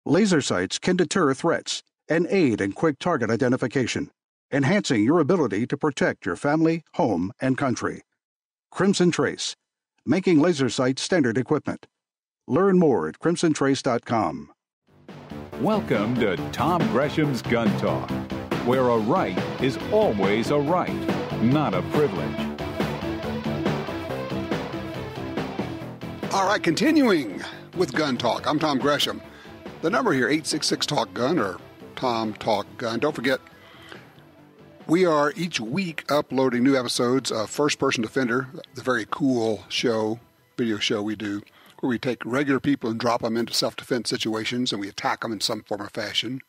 Laser sights can deter threats and aid in quick target identification, enhancing your ability to protect your family, home, and country. Crimson Trace, making laser sights standard equipment. Learn more at crimsontrace.com. Welcome to Tom Gresham's Gun Talk, where a right is always a right, not a privilege. All right, continuing with Gun Talk. I'm Tom Gresham. The number here, 866-TALK-GUN or Tom Talk Gun. Don't forget, we are each week uploading new episodes of First Person Defender, the very cool video show we do, where we take regular people and drop them into self-defense situations and we attack them in some form or fashion.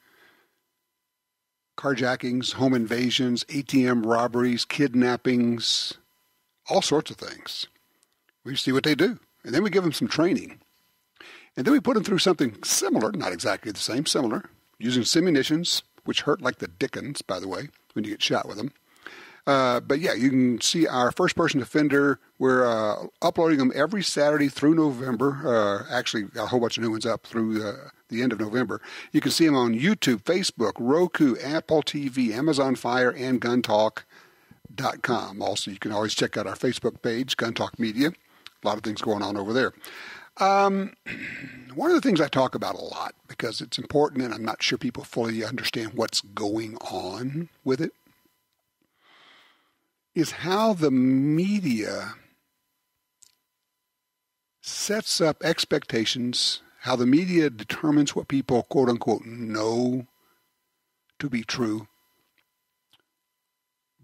Carjackings, home invasions, ATM robberies, kidnappings, all sorts of things. We see what they do. And then we give them some training. And then we put them through something similar, not exactly the same, similar, using simunitions, which hurt like the dickens, by the way, when you get shot with them. But yeah, you can see our First Person Defender. We're uploading them every Saturday through November. Actually, got a whole bunch of new ones up through the end of November. You can see them on YouTube, Facebook, Roku, Apple TV, Amazon Fire, and GunTalk.com. Also, you can always check out our Facebook page, Gun Talk Media. A lot of things going on over there. One of the things I talk about a lot, because it's important and I'm not sure people fully understand what's going on with it, is how the media sets up expectations, how the media determines what people, quote unquote, know to be true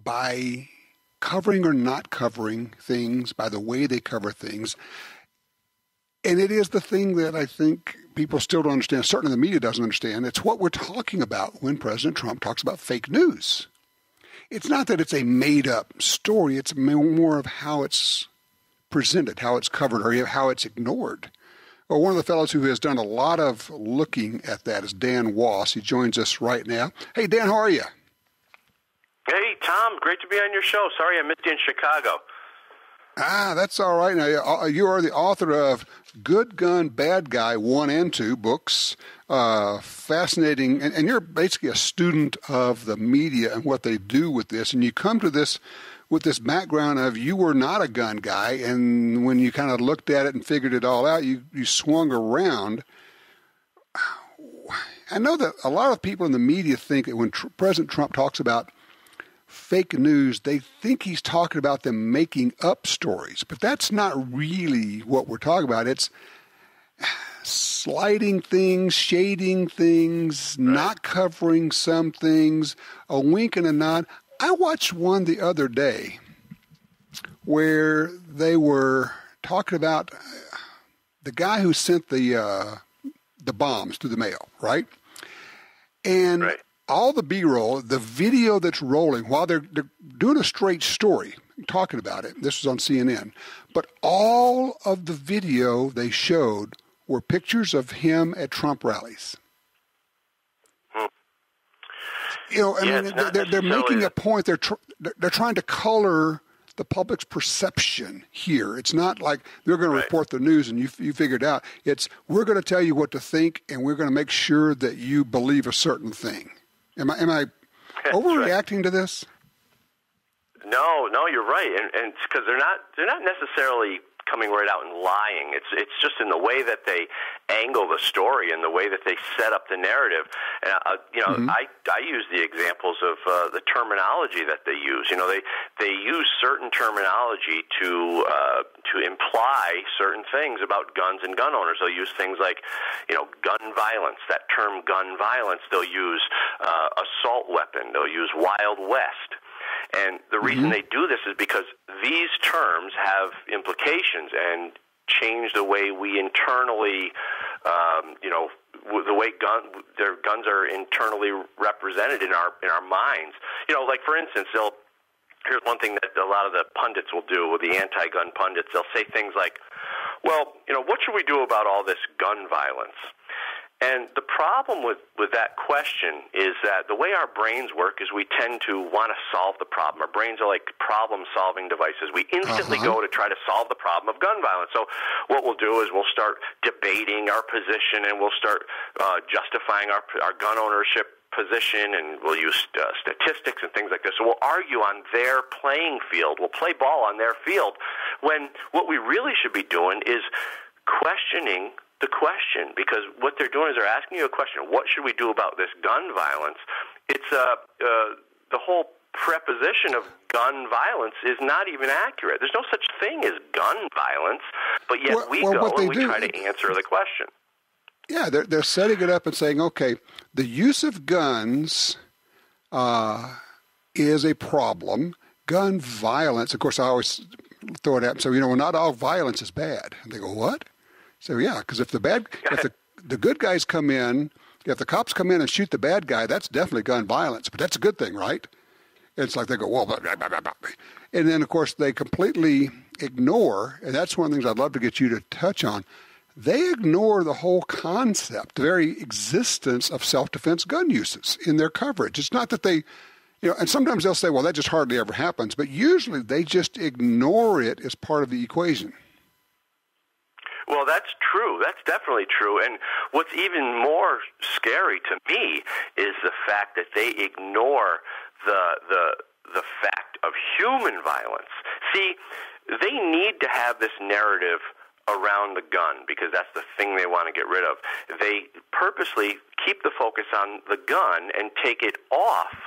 by covering or not covering things, by the way they cover things. And it is the thing that I think people still don't understand, certainly the media doesn't understand. It's what we're talking about when President Trump talks about fake news. It's not that it's a made-up story. It's more of how it's presented, how it's covered, or how it's ignored. Well, one of the fellows who has done a lot of looking at that is Dan Wos. He joins us right now. Hey, Dan, how are you? Hey, Tom. Great to be on your show. Sorry I missed you in Chicago. That's all right. Now, you are the author of Good Gun, Bad Guy 1 and 2 books. Fascinating. And you're basically a student of the media and what they do with this. And you come to this with this background of you were not a gun guy. And when you kind of looked at it and figured it all out, you swung around. I know that a lot of people in the media think that when President Trump talks about fake news, they think he's talking about them making up stories. But that's not really what we're talking about. It's sliding things, shading things, not covering some things, a wink and a nod. I watched one the other day where they were talking about the guy who sent the bombs through the mail, right? And all the B-roll, the video that's rolling while they're doing a straight story, talking about it. This was on CNN. But all of the video they showed were pictures of him at Trump rallies. You know, I mean, they're making a point. They're trying to color the public's perception here. It's not like they're going to report the news and you figure it out. It's we're going to tell you what to think and we're going to make sure that you believe a certain thing. Am I overreacting to this? No, you're right, and it's because they're not necessarily coming right out and lying. It's just in the way that they angle the story and the way that they set up the narrative. And I use the examples of the terminology that they use. You know, they use certain terminology to imply certain things about guns and gun owners. They'll use things like, gun violence. That term, gun violence. They'll use assault weapon. They'll use Wild West. And the reason they do this is because these terms have implications and change the way we internally, the way their guns are internally represented in our minds. Like for instance, here's one thing that a lot of the pundits will do with the anti-gun pundits. They'll say things like, well, what should we do about all this gun violence? And the problem with that question is that the way our brains work is we tend to want to solve the problem. Our brains are like problem-solving devices. We instantly go to try to solve the problem of gun violence. So what we'll do is we'll start debating our position, and we'll start justifying our gun ownership position, and we'll use statistics and things like this. So we'll argue on their playing field. We'll play ball on their field, when what we really should be doing is questioning the question, because what they're doing is they're asking you a question: what should we do about this gun violence? It's the whole preposition of gun violence is not even accurate. There's no such thing as gun violence, but yet we try to answer the question. Yeah, they're setting it up and saying, okay, the use of guns is a problem. Gun violence, of course, I always throw it at them. So, not all violence is bad. And they go, what? So, yeah, because if the good guys come in, if the cops come in and shoot the bad guy, that's definitely gun violence. But that's a good thing, right? It's like they go, well, blah, blah, blah, blah. And then, of course, they completely ignore, and that's one of the things I'd love to get you to touch on, they ignore the whole concept, the very existence of self-defense gun uses in their coverage. It's not that they, and sometimes they'll say, well, that just hardly ever happens, but usually they just ignore it as part of the equation. Well, that's true. That's definitely true. And what's even more scary to me is the fact that they ignore the fact of human violence. See, they need to have this narrative around the gun because that's the thing they want to get rid of. They purposely keep the focus on the gun and take it off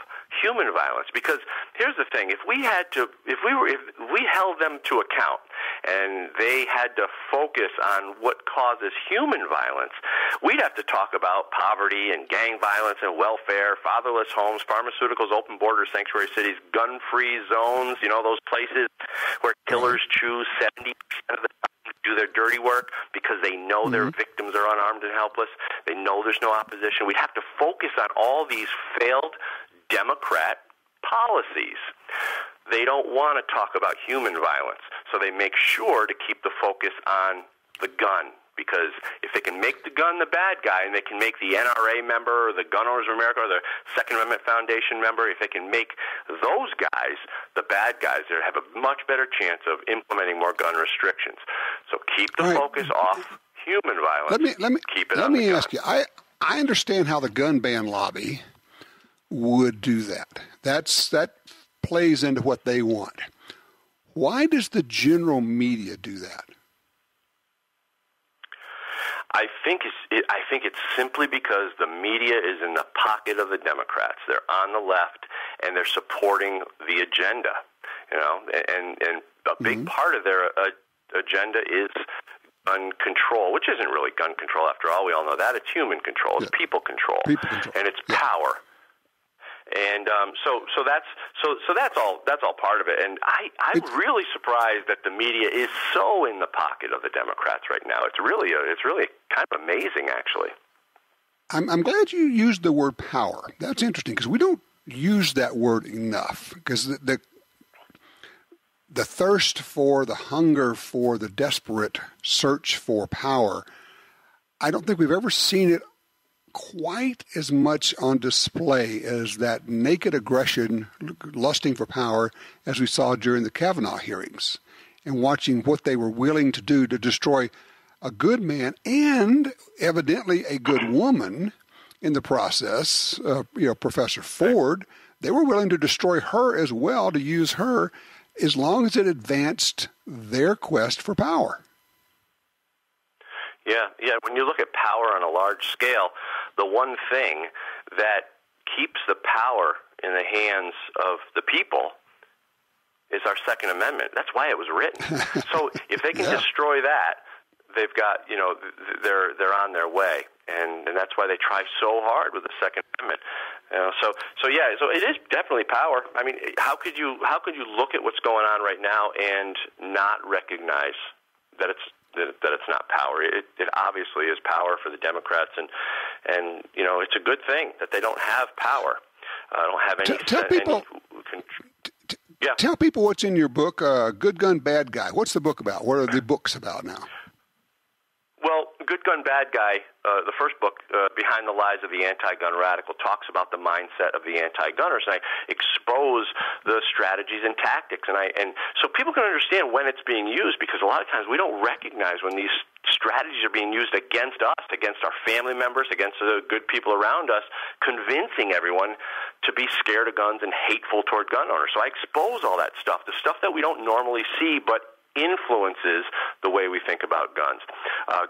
human violence, because here's the thing: if we held them to account and they had to focus on what causes human violence, we'd have to talk about poverty and gang violence and welfare, fatherless homes, pharmaceuticals, open borders, sanctuary cities, gun-free zones, those places where killers choose 70% of the time to do their dirty work because they know their victims are unarmed and helpless. They know there's no opposition. We'd have to focus on all these failed Democrat policies. They don't want to talk about human violence, so they make sure to keep the focus on the gun, because if they can make the gun the bad guy, and they can make the NRA member or the Gun Owners of America or the Second Amendment Foundation member, if they can make those guys the bad guys, they have a much better chance of implementing more gun restrictions. So keep the focus off human violence. Let me ask you. I understand how the gun ban lobby would do that. That plays into what they want. Why does the general media do that? I think it's simply because the media is in the pocket of the Democrats. They're on the left and they're supporting the agenda. And a big part of their agenda is gun control, which isn't really gun control after all. We all know that. It's human control. It's people control. And it's power. And so that's all part of it. And I'm really surprised that the media is so in the pocket of the Democrats right now. It's really kind of amazing, actually. I'm glad you used the word power. That's interesting because we don't use that word enough. Because the thirst for, the hunger for, the desperate search for power, I don't think we've ever seen it quite as much on display as that naked aggression, lusting for power, as we saw during the Kavanaugh hearings, and watching what they were willing to do to destroy a good man and evidently a good woman in the process. Professor Ford, they were willing to destroy her as well, to use her as long as it advanced their quest for power. Yeah. When you look at power on a large scale, the one thing that keeps the power in the hands of the people is our Second Amendment. That's why it was written. So if they can destroy that, they've got, they're on their way, and that's why they try so hard with the Second Amendment. So it is definitely power. I mean, how could you look at what's going on right now and not recognize that it's not power? It obviously is power for the Democrats, and it's a good thing that they don't have power. Don't have any. Tell people what's in your book, Good Gun, Bad Guy. What's the book about? What are the books about now? Well, Good Gun, Bad Guy, the first book, Behind the Lies of the Anti-Gun Radical, talks about the mindset of the anti-gunners, and I expose the strategies and tactics, and so people can understand when it's being used, because a lot of times we don't recognize when these strategies are being used against us, against our family members, against the good people around us, convincing everyone to be scared of guns and hateful toward gun owners. So I expose all that stuff, the stuff that we don't normally see, but influences the way we think about guns.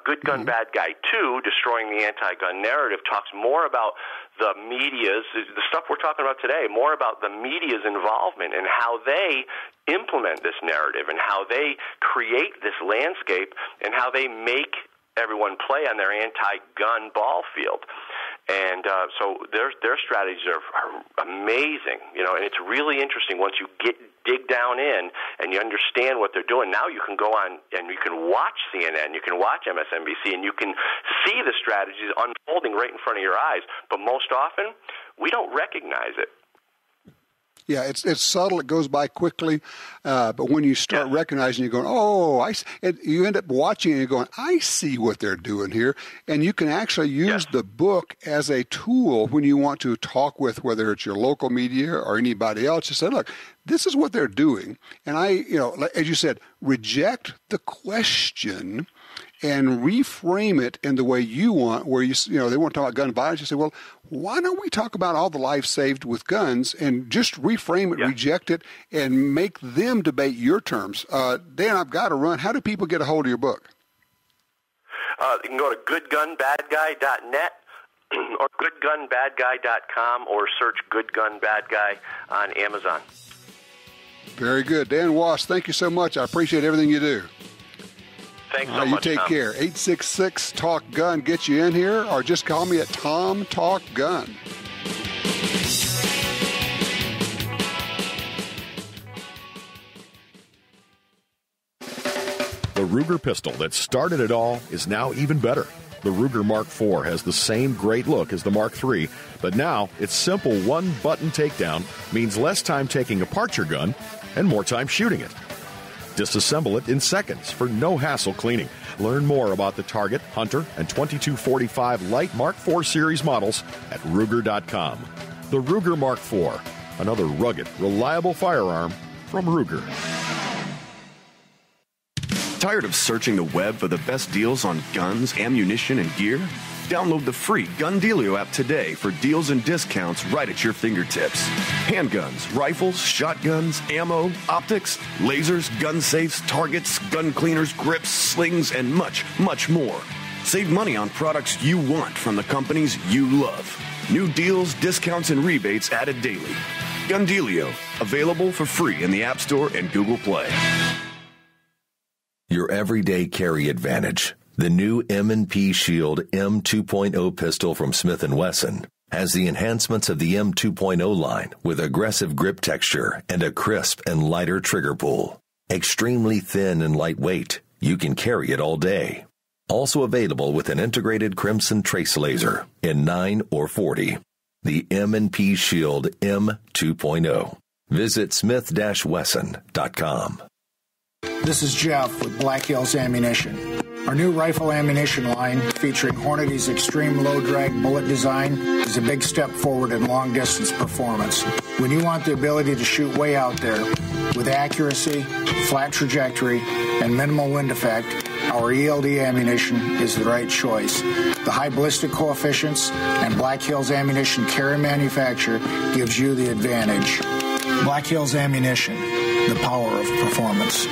Good Gun, Bad Guy 2, Destroying the Anti-Gun Narrative, talks more about the media's, the stuff we're talking about today, more about the media's involvement and how they implement this narrative and how they create this landscape and how they make everyone play on their anti-gun ball field. And so their strategies are amazing, and it's really interesting once you dig down in and you understand what they're doing. Now you can go on and you can watch CNN, you can watch MSNBC, and you can see the strategies unfolding right in front of your eyes. But most often, we don't recognize it. Yeah, it's subtle. It goes by quickly. But when you start recognizing, you're going, oh, and you end up watching and you're going, I see what they're doing here. And you can actually use the book as a tool when you want to talk with, whether it's your local media or anybody else. You say, look, this is what they're doing. And as you said, reject the question and reframe it in the way you want, where they want to talk about gun violence. You say, well, why don't we talk about all the lives saved with guns and just reframe it, reject it, and make them debate your terms? Dan, I've got to run. How do people get a hold of your book? You can go to goodgunbadguy.net or goodgunbadguy.com or search Good Gun Bad Guy on Amazon. Very good. Dan Wos, thank you so much. I appreciate everything you do. Thanks so much, you take care. 866-TALK-GUN. Get you in here, or just call me at Tom Talk Gun. The Ruger pistol that started it all is now even better. The Ruger Mark IV has the same great look as the Mark III, but now its simple one-button takedown means less time taking apart your gun and more time shooting it. Disassemble it in seconds for no hassle cleaning. Learn more about the Target, Hunter, and 2245 Light Mark IV series models at Ruger.com. The Ruger Mark IV, another rugged, reliable firearm from Ruger. Tired of searching the web for the best deals on guns, ammunition, and gear? Download the free Gun Dealio app today for deals and discounts right at your fingertips. Handguns, rifles, shotguns, ammo, optics, lasers, gun safes, targets, gun cleaners, grips, slings, and much, much more. Save money on products you want from the companies you love. New deals, discounts, and rebates added daily. Gun Dealio, available for free in the App Store and Google Play. Your everyday carry advantage. The new M&P Shield M2.0 pistol from Smith & Wesson has the enhancements of the M2.0 line with aggressive grip texture and a crisp and lighter trigger pull. Extremely thin and lightweight, you can carry it all day. Also available with an integrated crimson trace laser in 9 or 40. The M&P Shield M2.0. Visit smith-wesson.com. This is Jeff with Black Hills Ammunition. Our new rifle ammunition line, featuring Hornady's extreme low-drag bullet design, is a big step forward in long-distance performance. When you want the ability to shoot way out there with accuracy, flat trajectory, and minimal wind effect, our ELD ammunition is the right choice. The high ballistic coefficients and Black Hills Ammunition carry manufacture gives you the advantage. Black Hills Ammunition, the power of performance.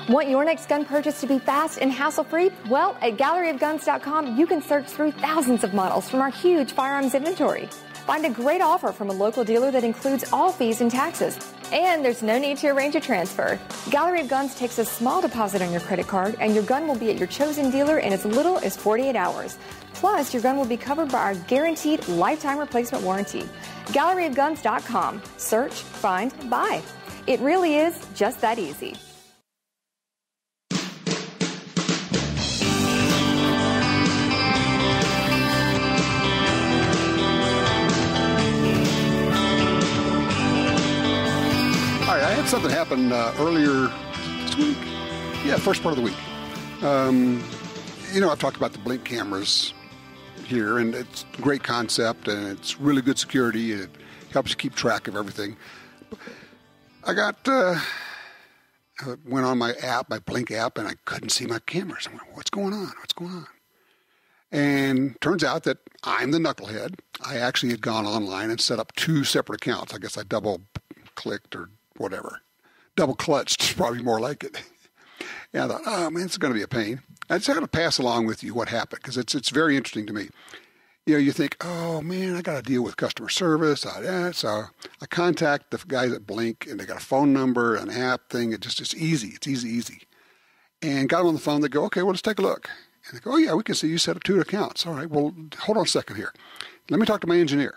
Want your next gun purchase to be fast and hassle-free? Well, at galleryofguns.com, you can search through thousands of models from our huge firearms inventory. Find a great offer from a local dealer that includes all fees and taxes. And there's no need to arrange a transfer. Gallery of Guns takes a small deposit on your credit card, and your gun will be at your chosen dealer in as little as 48 hours. Plus, your gun will be covered by our guaranteed lifetime replacement warranty. Galleryofguns.com. Search, find, buy. It really is just that easy. All right, I had something happen earlier this week. Yeah, first part of the week. I've talked about the Blink cameras here, and it's a great concept, and it's really good security, and it helps you keep track of everything. I went on my Blink app, and I couldn't see my cameras. I went, what's going on? And turns out that I'm the knucklehead. I actually had gone online and set up 2 separate accounts. I guess I double-clicked or whatever. Double-clutched is probably more like it. And I thought, oh, man, it's going to be a pain. I just got to pass along with you what happened, because it's very interesting to me. You think, oh, man, I got to deal with customer service. So I contact the guys at Blink, and they got a phone number, an app thing. It's easy. It's easy. And got them on the phone. They go, okay, well, let's take a look. And they go, oh, yeah, we can see you set up 2 accounts. All right, well, hold on a second here. Let me talk to my engineer.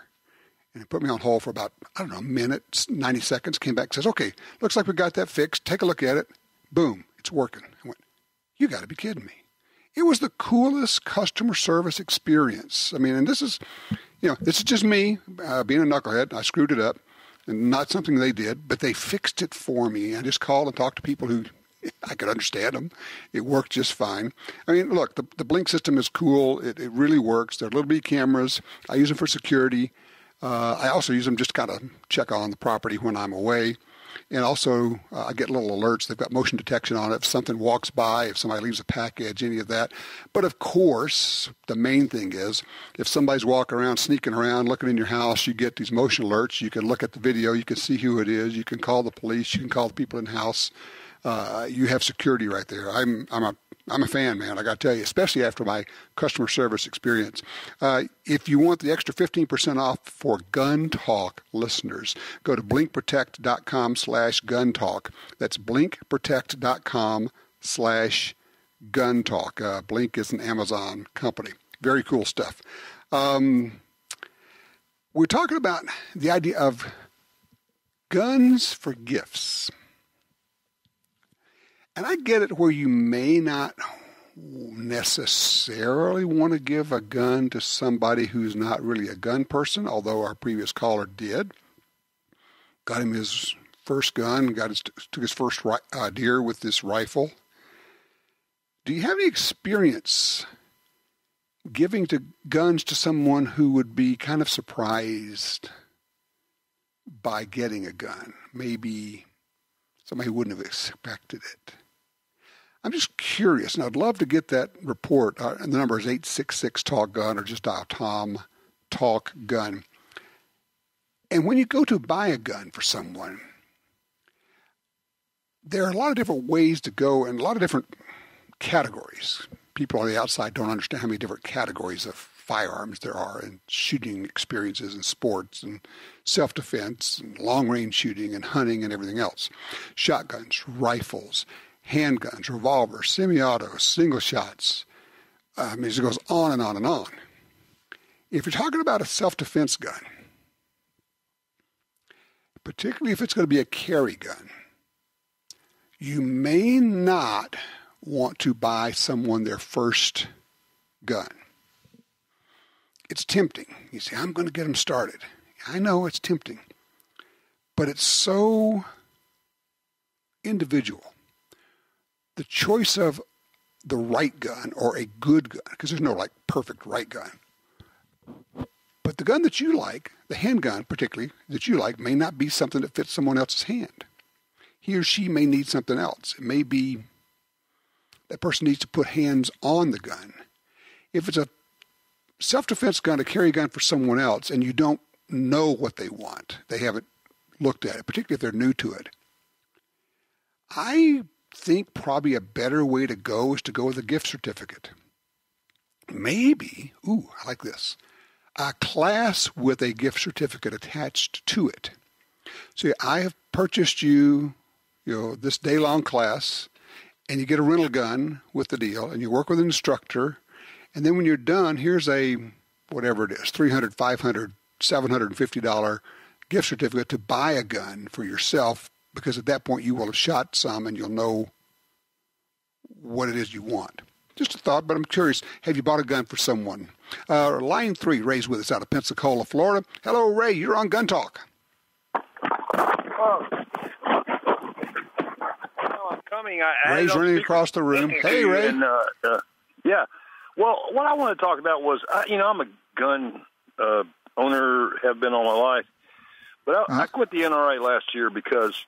And he put me on hold for about, a minute, 90 seconds, came back and says, okay, looks like we got that fixed. Take a look at it. Boom, it's working. I went, you got to be kidding me. It was the coolest customer service experience. I mean, and this is just me being a knucklehead. I screwed it up, and not something they did, but they fixed it for me. I just called and talked to people who I could understand them. It worked just fine. I mean, look, the Blink system is cool. It really works. They're little bitty cameras. I use them for security. I also use them just to kind of check on the property when I'm away. And also, I get little alerts. They've got motion detection on it. If something walks by, if somebody leaves a package, any of that. But of course, the main thing is, if somebody's walking around, sneaking around, looking in your house, you get these motion alerts. You can look at the video. You can see who it is. You can call the police. You can call the people in the house. You have security right there. I'm a fan, man. I got to tell you, especially after my customer service experience. If you want the extra 15% off for Gun Talk listeners, go to blinkprotect.com/gun talk. That's blinkprotect.com/gun talk. Blink is an Amazon company. Very cool stuff. We're talking about the idea of guns for gifts. And I get it where you may not necessarily want to give a gun to somebody who's not really a gun person, although our previous caller did. Got him his first gun, took his first deer with this rifle. Do you have any experience giving guns to someone who would be kind of surprised by getting a gun? Maybe somebody who wouldn't have expected it. I'm just curious, and I'd love to get that report. And the number is 866-TALK-GUN, or just dial Tom Talk Gun. And when you go to buy a gun for someone, there are a lot of different ways to go and a lot of different categories. People on the outside don't understand how many different categories of firearms there are, and shooting experiences and sports and self-defense and long-range shooting and hunting and everything else. Shotguns, rifles, handguns, revolvers, semi-autos, single shots. It goes on and on and on. If you're talking about a self-defense gun, particularly if it's going to be a carry gun, you may not want to buy someone their first gun. It's tempting. You say, I'm going to get them started. I know it's tempting, but it's so individual. The choice of the right gun or a good gun, because there's no perfect right gun. But the gun that you like, the handgun particularly, that you like, may not be something that fits someone else's hand. He or she may need something else. It may be that person needs to put hands on the gun. If it's a self-defense gun, a carry gun for someone else, and you don't know what they want, they haven't looked at it, particularly if they're new to it, I think probably a better way to go is to go with a gift certificate. Maybe, I like this, a class with a gift certificate attached to it. So I have purchased you, this day-long class, and you get a rental gun with the deal, and you work with an instructor, and then when you're done, here's a, whatever it is, $300, $500, $750 gift certificate to buy a gun for yourself, because at that point you will have shot some and you'll know what it is you want. Just a thought, but I'm curious, have you bought a gun for someone? Line 3, Ray's with us out of Pensacola, Florida. Hello, Ray, you're on Gun Talk. Oh. I'm coming. Ray's running across the room. Hey, Ray. And, yeah. Well, what I want to talk about was, I'm a gun owner, have been all my life. But I quit the NRA last year because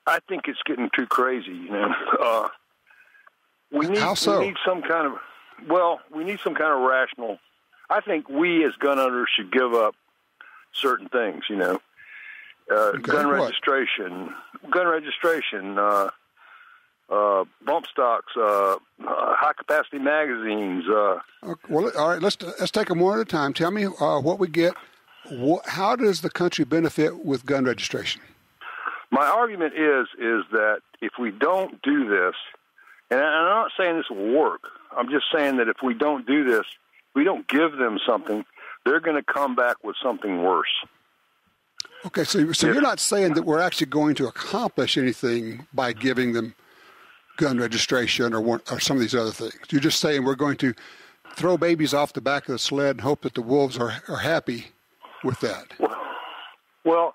I think it's getting too crazy, We need some kind of rational. I think we as gun owners should give up certain things, gun registration, bump stocks, high capacity magazines. Well, all right, let's take them one at a time. Tell me what we get. How does the country benefit with gun registration? My argument is that if we don't do this, and I'm not saying this will work, I'm just saying that if we don't do this, we don't give them something, they're going to come back with something worse. Okay, so you're not saying that we're actually going to accomplish anything by giving them gun registration or some of these other things. You're just saying we're going to throw babies off the back of the sled and hope that the wolves are happy with that. Well,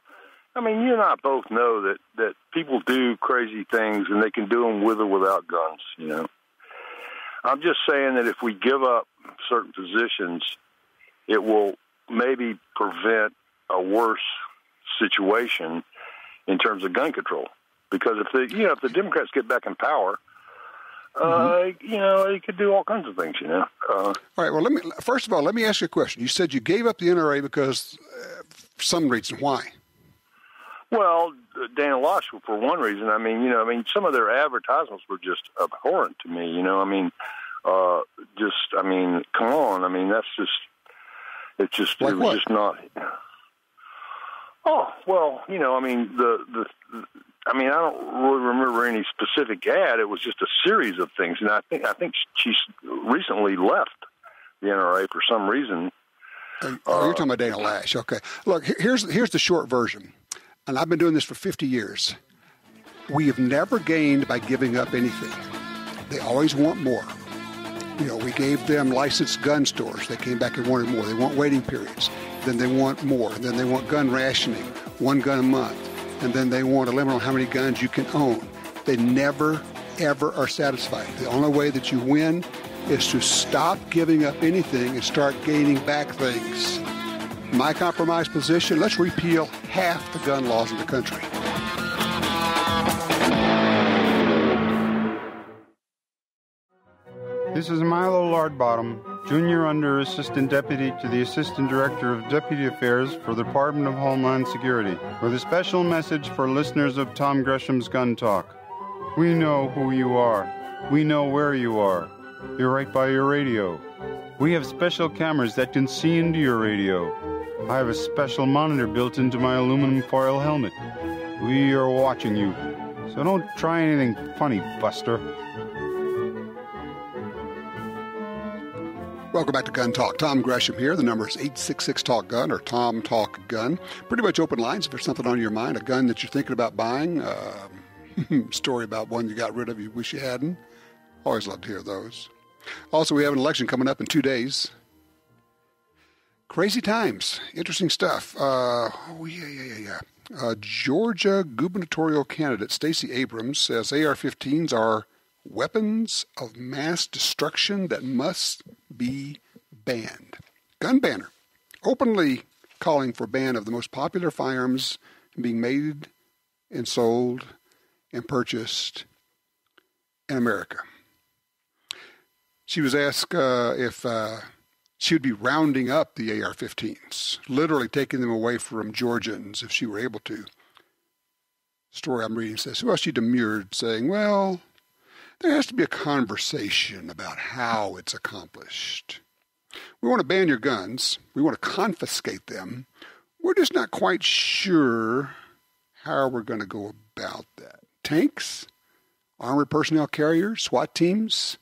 I mean, you and I both know that people do crazy things and they can do them with or without guns, I'm just saying that if we give up certain positions, it will maybe prevent a worse situation in terms of gun control. Because if the Democrats get back in power, they could do all kinds of things, All right. Well, first of all, let me ask you a question. You said you gave up the NRA because for some reason. Why? Well, Dan Wos, for one reason. Some of their advertisements were just abhorrent to me. Come on. That's just. It was just not. Oh well, I don't really remember any specific ad. It was just a series of things, and I think she's recently left the NRA for some reason. You're talking about Dana Lash. Okay, look, here's the short version, and I've been doing this for 50 years. We have never gained by giving up anything. They always want more. We gave them licensed gun stores. They came back and wanted more. They want waiting periods. Then they want more. Then they want gun rationing, 1 gun a month. And then they want a limit on how many guns you can own. They never, ever are satisfied. The only way that you win is to stop giving up anything and start gaining back things. My compromise position, let's repeal half the gun laws in the country. This is Milo Lardbottom, Junior Under Assistant Deputy to the Assistant Director of Deputy Affairs for the Department of Homeland Security, with a special message for listeners of Tom Gresham's Gun Talk. We know who you are. We know where you are. You're right by your radio. We have special cameras that can see into your radio. I have a special monitor built into my aluminum foil helmet. We are watching you, so don't try anything funny, Buster. Welcome back to Gun Talk. Tom Gresham here. The number is 866-TALK-GUN or Tom Talk Gun. Pretty much open lines if there's something on your mind, a gun that you're thinking about buying, story about one you got rid of you wish you hadn't. Always love to hear those. Also, we have an election coming up in 2 days. Crazy times. Interesting stuff. Georgia gubernatorial candidate Stacey Abrams says AR-15s are weapons of mass destruction that must be banned. Gun banner, openly calling for ban of the most popular firearms being made and sold and purchased in America. She was asked if she would be rounding up the AR-15s, literally taking them away from Georgians if she were able to. The story I'm reading says, well, she demurred, saying, well, there has to be a conversation about how it's accomplished. We want to ban your guns. We want to confiscate them. We're just not quite sure how we're going to go about that. Tanks? Armored personnel carriers? SWAT teams?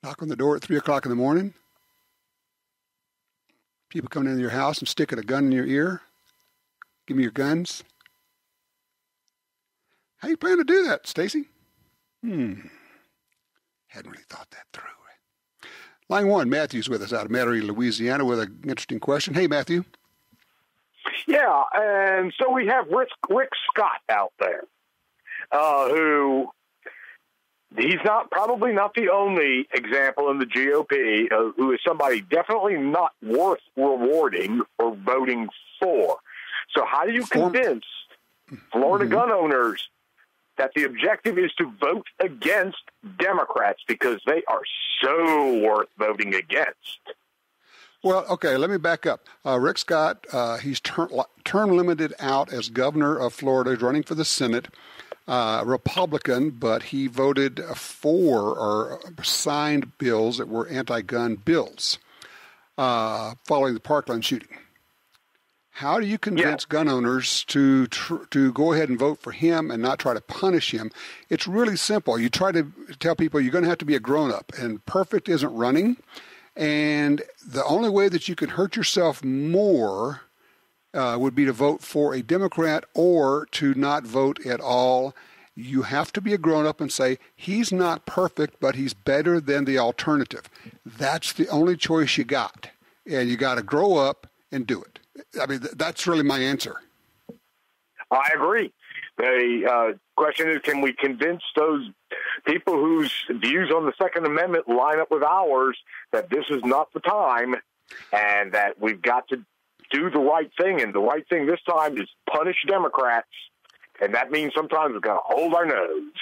Knock on the door at 3 o'clock in the morning? People coming into your house and sticking a gun in your ear? Give me your guns? How you plan to do that, Stacey? Hadn't really thought that through. Line 1, Matthew's with us out of Metairie, Louisiana, with an interesting question. Hey, Matthew. Yeah, and so we have Rick Scott out there, who he's probably not the only example in the GOP who is somebody definitely not worth rewarding or voting for. So how do you convince Florida gun owners that the objective is to vote against Democrats because they are so worth voting against? Well, okay, let me back up. Rick Scott, he's term limited out as governor of Florida. He's running for the Senate. Republican, but he voted for or signed bills that were anti-gun bills following the Parkland shooting. How do you convince gun owners to go ahead and vote for him and not try to punish him? It's really simple. You try to tell people you're going to have to be a grown-up, and perfect isn't running. And the only way that you can hurt yourself more would be to vote for a Democrat or to not vote at all. You have to be a grown-up and say, he's not perfect, but he's better than the alternative. That's the only choice you got. And you got to grow up and do it. I mean, that's really my answer. I agree. The question is, can we convince those people whose views on the Second Amendment line up with ours that this is not the time and that we've got to do the right thing, and the right thing this time is punish Democrats, and that means sometimes we've got to hold our nose.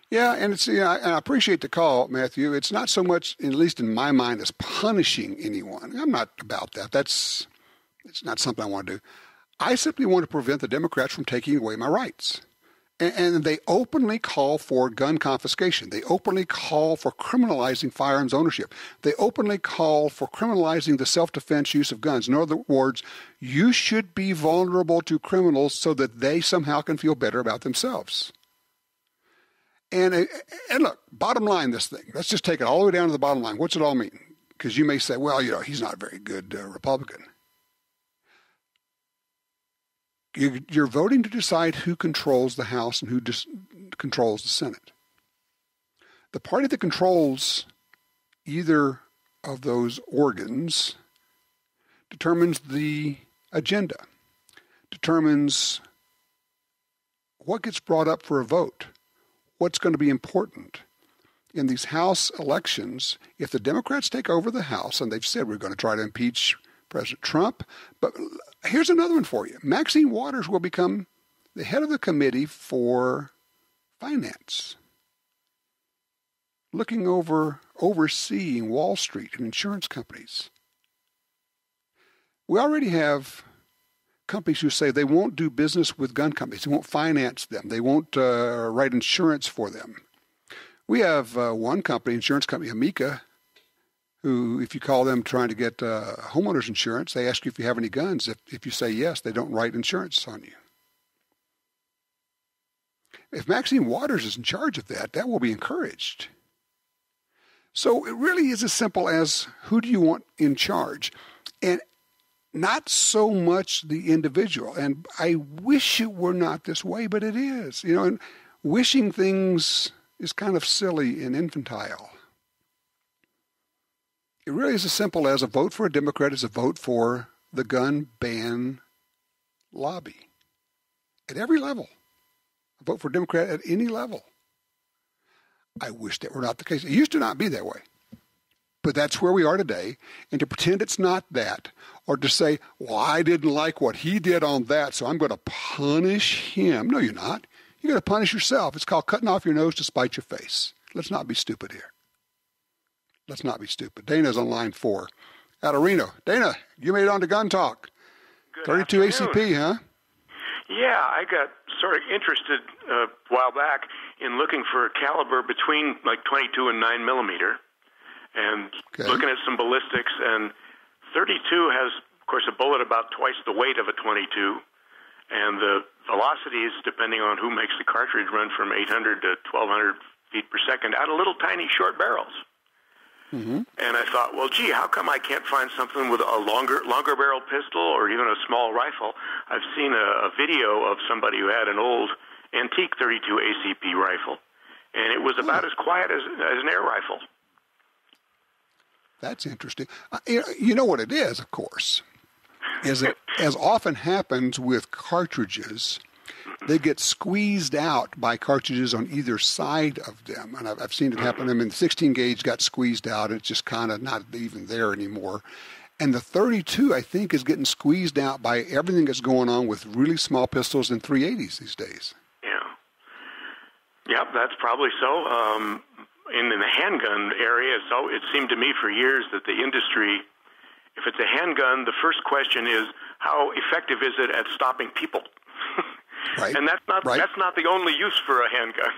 Yeah, and it's I appreciate the call, Matthew. It's not so much, at least in my mind, as punishing anyone. I'm not about that. It's not something I want to do. I simply want to prevent the Democrats from taking away my rights. And they openly call for gun confiscation. They openly call for criminalizing firearms ownership. They openly call for criminalizing the self-defense use of guns. In other words, you should be vulnerable to criminals so that they somehow can feel better about themselves. And look, bottom line, this thing. Let's just take it all the way down to the bottom line. What's it all mean? Because you may say, well, he's not a very good Republican. You're voting to decide who controls the House and who controls the Senate. The party that controls either of those organs determines the agenda, determines what gets brought up for a vote, what's going to be important. In these House elections, if the Democrats take over the House, and they've said we're going to try to impeach President Trump, but here's another one for you. Maxine Waters will become the head of the committee for finance, overseeing Wall Street and insurance companies. We already have companies who say they won't do business with gun companies. They won't finance them. They won't write insurance for them. We have one company, insurance company, Amica, who, if you call them trying to get homeowners insurance, they ask you if you have any guns. If you say yes, they don't write insurance on you. If Maxine Waters is in charge of that, that will be encouraged. So it really is as simple as, who do you want in charge? And not so much the individual. And I wish it were not this way, but it is. And wishing things is kind of silly and infantile. It really is as simple as a vote for a Democrat is a vote for the gun ban lobby. At every level. A vote for a Democrat at any level. I wish that were not the case. It used to not be that way. But that's where we are today. And to pretend it's not that, or to say, well, I didn't like what he did on that, so I'm going to punish him. No, you're not. You're going to punish yourself. It's called cutting off your nose to spite your face. Let's not be stupid here. Let's not be stupid. Dana's on line 4 out of Reno. Dana, you made it on to Gun Talk. Good 32 afternoon. ACP, huh? Yeah, I got sort of interested a while back in looking for a caliber between like 22 and 9 millimeter, and looking at some ballistics. And 32 has, of course, a bullet about twice the weight of a 22, and the velocities, depending on who makes the cartridge, run from 800 to 1,200 feet per second out of little tiny short barrels. Mm-hmm. And I thought, well, gee, how come I can't find something with a longer barrel pistol or even a small rifle? I've seen a video of somebody who had an old antique 32 ACP rifle, and it was about as quiet as an air rifle. That's interesting. You know what it is, of course, is that as often happens with cartridges, they get squeezed out by cartridges on either side of them. And I've seen it happen. I mean, the 16 gauge got squeezed out. It's just kind of not even there anymore. And the 32, I think, is getting squeezed out by everything that's going on with really small pistols and 380s these days. Yeah, that's probably so. In the handgun area, so it seemed to me for years that the industry, if it's a handgun, the first question is, how effective is it at stopping people? Right. And that's not the only use for a handgun.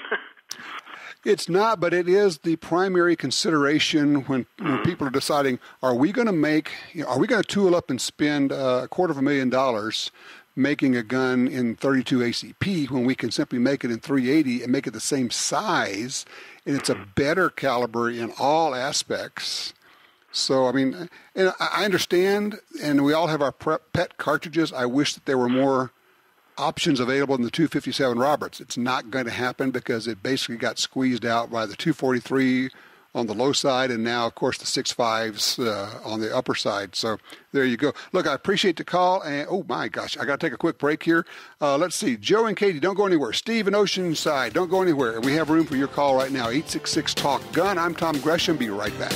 It's not, but it is the primary consideration when people are deciding, are we going to tool up and spend $250,000 making a gun in 32 ACP when we can simply make it in 380 and make it the same size, and it's a better caliber in all aspects. So, I mean, and I understand, and we all have our pet cartridges. I wish that there were more options available in the 257 Roberts. It's not going to happen because it basically got squeezed out by the 243 on the low side, and now, of course, the 6.5s on the upper side. So there you go. Look, I appreciate the call. And oh, my gosh, I got to take a quick break here. Let's see. Joe and Katie, don't go anywhere. Steve in Oceanside, don't go anywhere. We have room for your call right now, 866-TALK-GUN. I'm Tom Gresham. Be right back.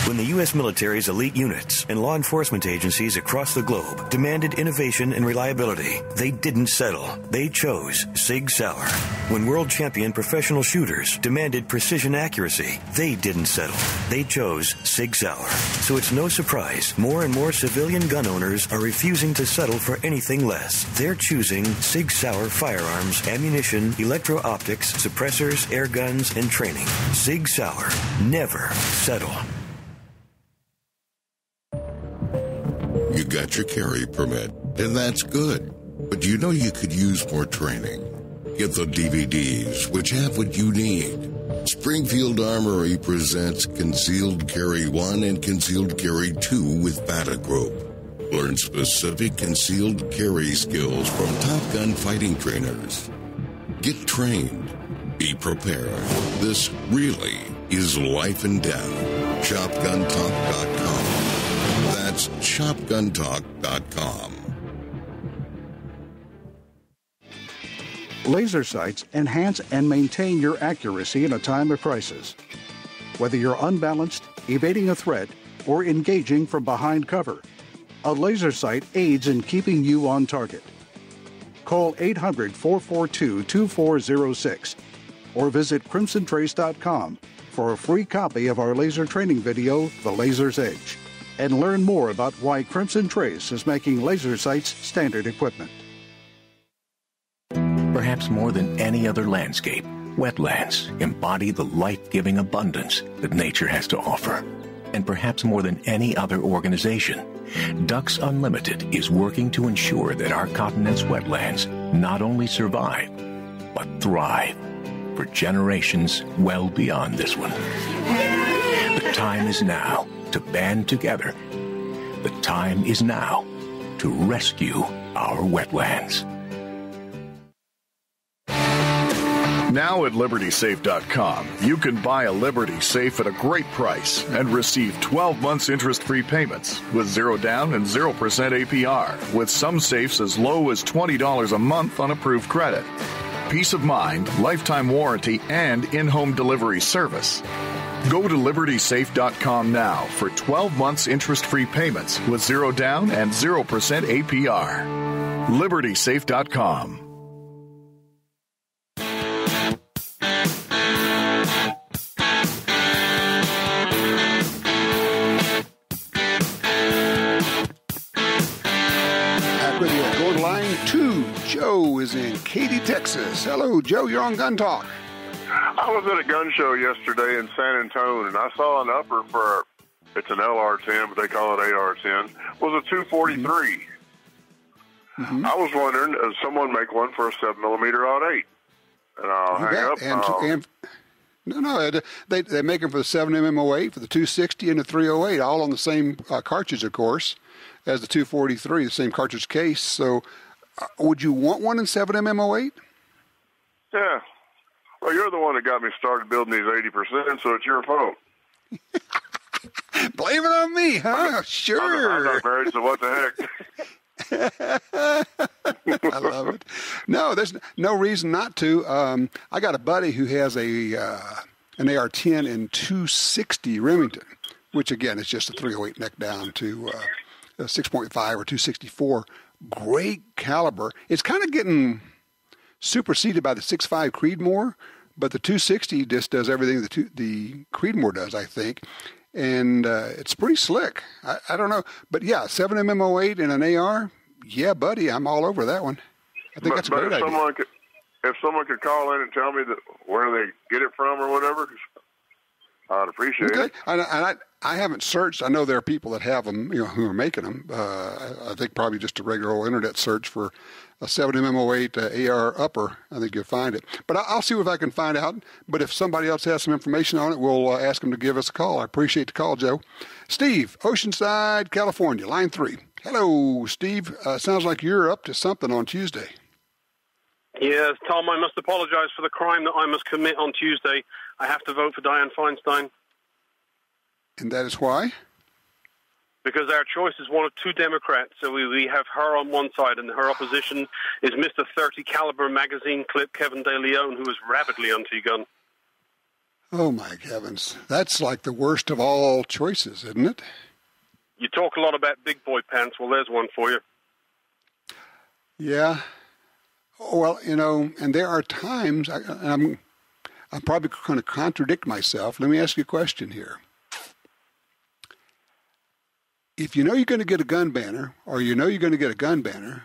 When the U.S. military's elite units and law enforcement agencies across the globe demanded innovation and reliability, they didn't settle. They chose Sig Sauer. When world champion professional shooters demanded precision accuracy, they didn't settle. They chose Sig Sauer. So it's no surprise more and more civilian gun owners are refusing to settle for anything less. They're choosing Sig Sauer firearms, ammunition, electro-optics, suppressors, air guns, and training. Sig Sauer. Never settle. You got your carry permit, and that's good. But you know you could use more training. Get the DVDs, which have what you need. Springfield Armory presents Concealed Carry 1 and Concealed Carry 2 with Bata Group. Learn specific concealed carry skills from Top Gun fighting trainers. Get trained. Be prepared. This really is life and death. ShopGunTalk.com. That's ShopGunTalk.com. Laser sights enhance and maintain your accuracy in a time of crisis. Whether you're unbalanced, evading a threat, or engaging from behind cover, a laser sight aids in keeping you on target. Call 800-442-2406 or visit crimsontrace.com for a free copy of our laser training video, The Laser's Edge, and learn more about why Crimson Trace is making laser sights standard equipment. Perhaps more than any other landscape, wetlands embody the life-giving abundance that nature has to offer. And perhaps more than any other organization, Ducks Unlimited is working to ensure that our continent's wetlands not only survive, but thrive for generations well beyond this one. The time is now to band together. The time is now to rescue our wetlands. Now at LibertySafe.com, you can buy a Liberty Safe at a great price and receive 12 months interest-free payments with 0 down and 0% APR, with some safes as low as $20 a month on approved credit. Peace of mind, lifetime warranty, and in-home delivery service. Go to LibertySafe.com now for 12 months interest-free payments with 0 down and 0% APR. LibertySafe.com. With you. Go to line 2. Joe is in Katy, Texas. Hello, Joe. You're on Gun Talk. I was at a gun show yesterday in San Antonio, and I saw an upper for, it's an LR10, but they call it AR10, was a 243. Mm-hmm. I was wondering, does someone make one for a 7mm aught 8? And I'll hang up. No, they make them for the 7mm08, for the 260, and the 308, all on the same cartridge, of course, as the 243, the same cartridge case. So would you want one in 7mm08? Yeah. Well, you're the one that got me started building these 80%, so it's your fault. Blame it on me, huh? Sure. I'm not married, so what the heck? I love it. No, there's no reason not to. I got a buddy who has an AR-10 in 260 Remington, which again is just a 308 neck down to 6.5 or 264. Great caliber. It's kind of getting superseded by the 6.5 Creedmoor, but the 260 just does everything the Creedmoor does, I think. And it's pretty slick. I don't know. But yeah, 7mm08 in an AR, yeah, buddy, I'm all over that one. I think that's a great idea. If someone could call in and tell me where they get it from or whatever, I'd appreciate it. And I haven't searched. I know there are people that have them, who are making them. I think probably just a regular old internet search for a 7mm08 AR upper. I think you'll find it. But I'll see if I can find out. But if somebody else has some information on it, we'll ask them to give us a call. I appreciate the call, Joe. Steve, Oceanside, California, line 3. Hello, Steve. Sounds like you're up to something on Tuesday. Yes, Tom, I must apologize for the crime that I must commit on Tuesday. I have to vote for Dianne Feinstein. And that is why? Because our choice is one of two Democrats. So we have her on one side, and her opposition is Mr. 30 caliber magazine clip Kevin De Leon, who is rabidly anti-gun. Oh, my heavens. That's like the worst of all choices, isn't it? You talk a lot about big boy pants. Well, there's one for you. Yeah. Oh, well, and there are times, I'm probably going to contradict myself. Let me ask you a question here. If you know you're going to get a gun banner, or you know you're going to get a gun banner,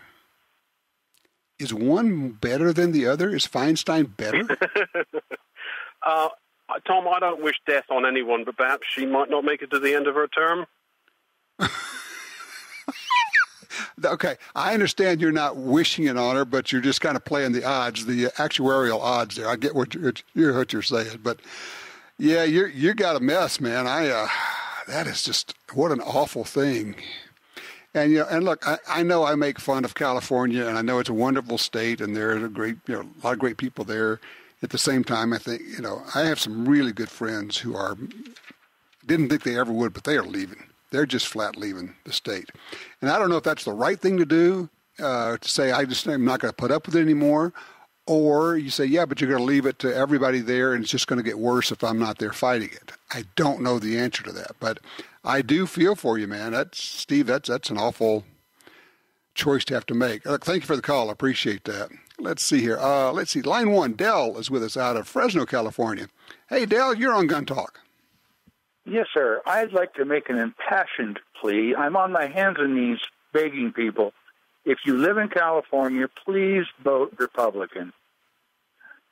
is one better than the other? Is Feinstein better? Tom, I don't wish death on anyone, but perhaps she might not make it to the end of her term. Okay, I understand you're not wishing it on her, but you're just kind of playing the odds, the actuarial odds there. I get what you're saying, but yeah, you got a mess, man. That is just what an awful thing. And and look, I know I make fun of California, and I know it's a wonderful state, and there are a lot of great people there. At the same time, I think I have some really good friends who didn't think they ever would, but they are leaving. They're just flat leaving the state. And I don't know if that's the right thing to do, to say I'm not going to put up with it anymore, or you say, yeah, but you're going to leave it to everybody there, and it's just going to get worse if I'm not there fighting it. I don't know the answer to that, but I do feel for you, man. Steve, that's an awful choice to have to make. Look, thank you for the call. I appreciate that. Let's see here. Line 1, Dell is with us out of Fresno, California. Hey, Dell, you're on Gun Talk. Yes, sir. I'd like to make an impassioned plea. I'm on my hands and knees begging people, if you live in California, please vote Republican.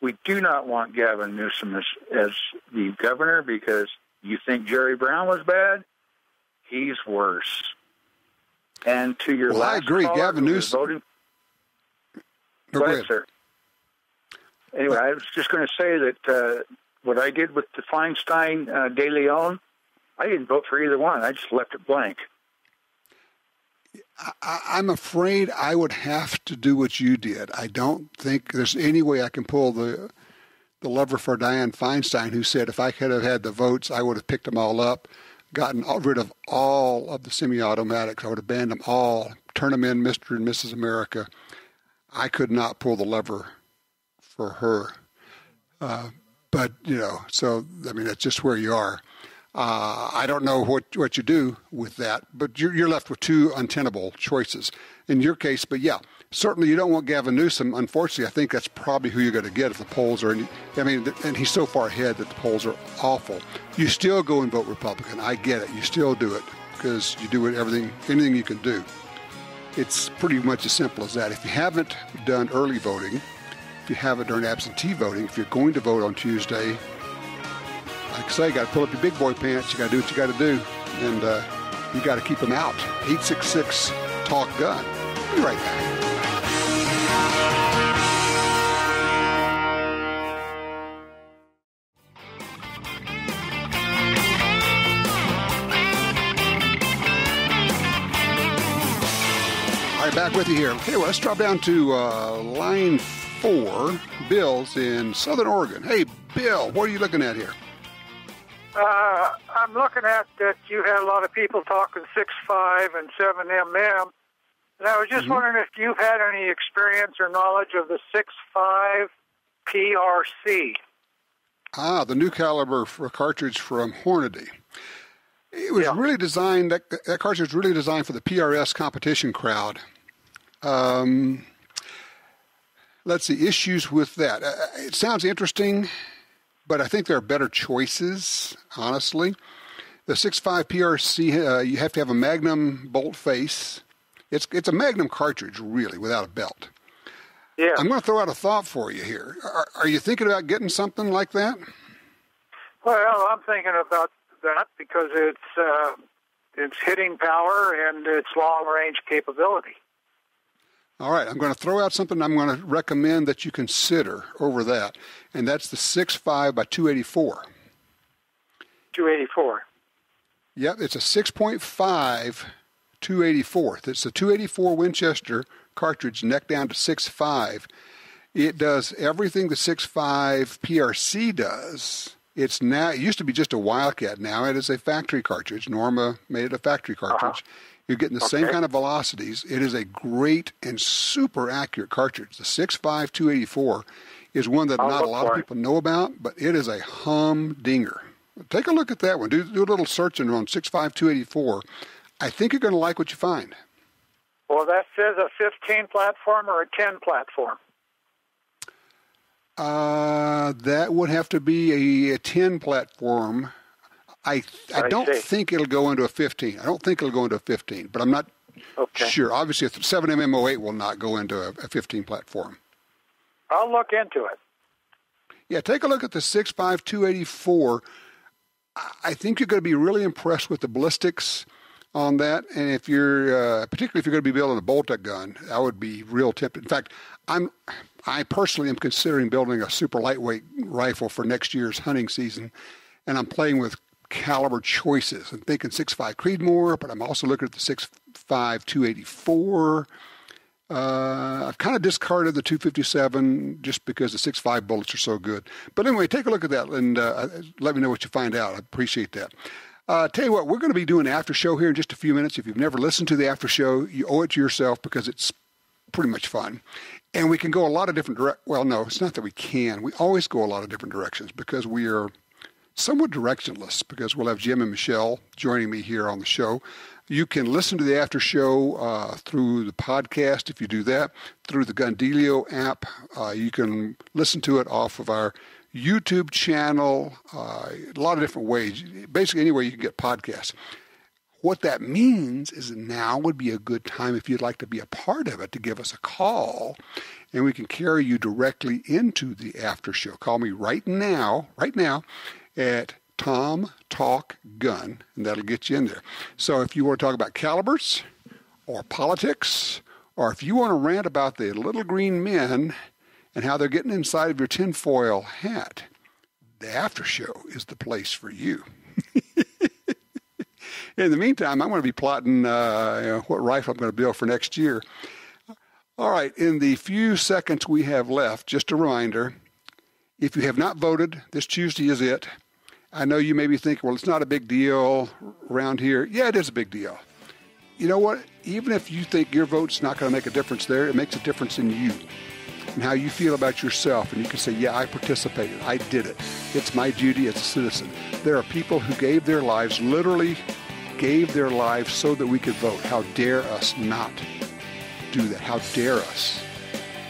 We do not want Gavin Newsom as the governor because you think Jerry Brown was bad? He's worse. And to your last I agree. caller, Gavin Newsom. Voting... Go ahead, sir. Anyway, I was just going to say that what I did with the Feinstein De Leon, I didn't vote for either one. I just left it blank. I'm afraid I would have to do what you did. I don't think there's any way I can pull the lever for Dianne Feinstein, who said if I could have had the votes, I would have picked them all up, gotten rid of all of the semi-automatics. I would have banned them all, turn them in Mr. and Mrs. America. I could not pull the lever for her. But, so, I mean, that's just where you are. I don't know what you do with that, but you're left with two untenable choices in your case. But, yeah, certainly you don't want Gavin Newsom. Unfortunately, I think that's probably who you're going to get if the polls are and he's so far ahead that the polls are awful. You still go and vote Republican. I get it. You still do it because you do anything you can do. It's pretty much as simple as that. If you haven't done early voting, if you haven't done absentee voting, if you're going to vote on Tuesday, like I say, you got to pull up your big boy pants. You got to do what you got to do, and you got to keep them out. 866-TALK-GUN. Be right back. All right, back with you here. Okay, well, let's drop down to line 4. Bill's in Southern Oregon. Hey, Bill, what are you looking at here? I'm looking at that you had a lot of people talking 6.5 and 7mm, and I was just wondering if you've had any experience or knowledge of the 6.5 PRC. The new caliber for cartridge from Hornady. It was really designed, that cartridge was really designed for the PRS competition crowd. Let's see, issues with that. It sounds interesting, but I think there are better choices, honestly. The 6.5 PRC, you have to have a Magnum bolt face. It's a Magnum cartridge, really, without a belt. Yeah. I'm going to throw out a thought for you here. Are you thinking about getting something like that? Well, I'm thinking about that because it's hitting power and it's long-range capability. All right, I'm going to throw out something I'm going to recommend that you consider over that, and that's the 6.5 by 284. 284. Yep, it's a 6.5 284. It's a 284 Winchester cartridge neck down to 6.5. It does everything the 6.5 PRC does. It used to be just a Wildcat. Now it is a factory cartridge. Norma made it a factory cartridge. You're getting the same kind of velocities. It is a great and super accurate cartridge. The 6.5 284 is one that not a lot of people know about, but it is a humdinger. Take a look at that one. Do a little searching on 6.5 284. I think you're going to like what you find. Well, that says a 15 platform or a 10 platform? That would have to be a 10 platform. I don't think it'll go into a 15. I don't think it'll go into a 15, but I'm not sure. Obviously, a 7mm08 will not go into a 15 platform. I'll look into it. Yeah, take a look at the 6.5 284. I think you're going to be really impressed with the ballistics on that, and if you're particularly if you're going to be building a bolt-action gun, I would be real tempted. In fact, I personally am considering building a super lightweight rifle for next year's hunting season, and I'm playing with caliber choices. I'm thinking 6.5 Creedmoor, but I'm also looking at the 6.5 284. I've kind of discarded the 257 just because the 6.5 bullets are so good. But anyway, take a look at that and let me know what you find out. I appreciate that. Tell you what, we're going to be doing an after show here in just a few minutes. If you've never listened to the after show, you owe it to yourself because it's pretty much fun. And we can go a lot of different well, no, it's not that we can. We always go a lot of different directions because we are somewhat directionless because we'll have Jim and Michelle joining me here on the show. You can listen to the after show through the podcast if you do that, through the Gundealio app. You can listen to it off of our YouTube channel, a lot of different ways. Basically, anywhere you can get podcasts. What that means is now would be a good time if you'd like to be a part of it to give us a call, and we can carry you directly into the after show. Call me right now at Tom Talk Gun, and that'll get you in there. So if you want to talk about calibers or politics, or if you want to rant about the little green men and how they're getting inside of your tinfoil hat, the after show is the place for you. In the meantime, I'm going to be plotting what rifle I'm going to build for next year. All right, in the few seconds we have left, just a reminder, if you have not voted, this Tuesday is it. I know you may be thinking, well, it's not a big deal around here. Yeah, it is a big deal. You know what? Even if you think your vote's not going to make a difference there, it makes a difference in you and how you feel about yourself. And you can say, yeah, I participated. I did it. It's my duty as a citizen. There are people who gave their lives, literally gave their lives so that we could vote. How dare us not do that? How dare us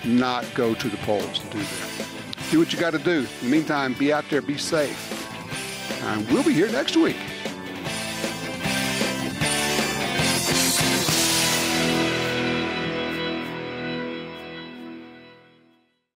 not go to the polls and do that? Do what you got to do. In the meantime, be out there, be safe. And we'll be here next week.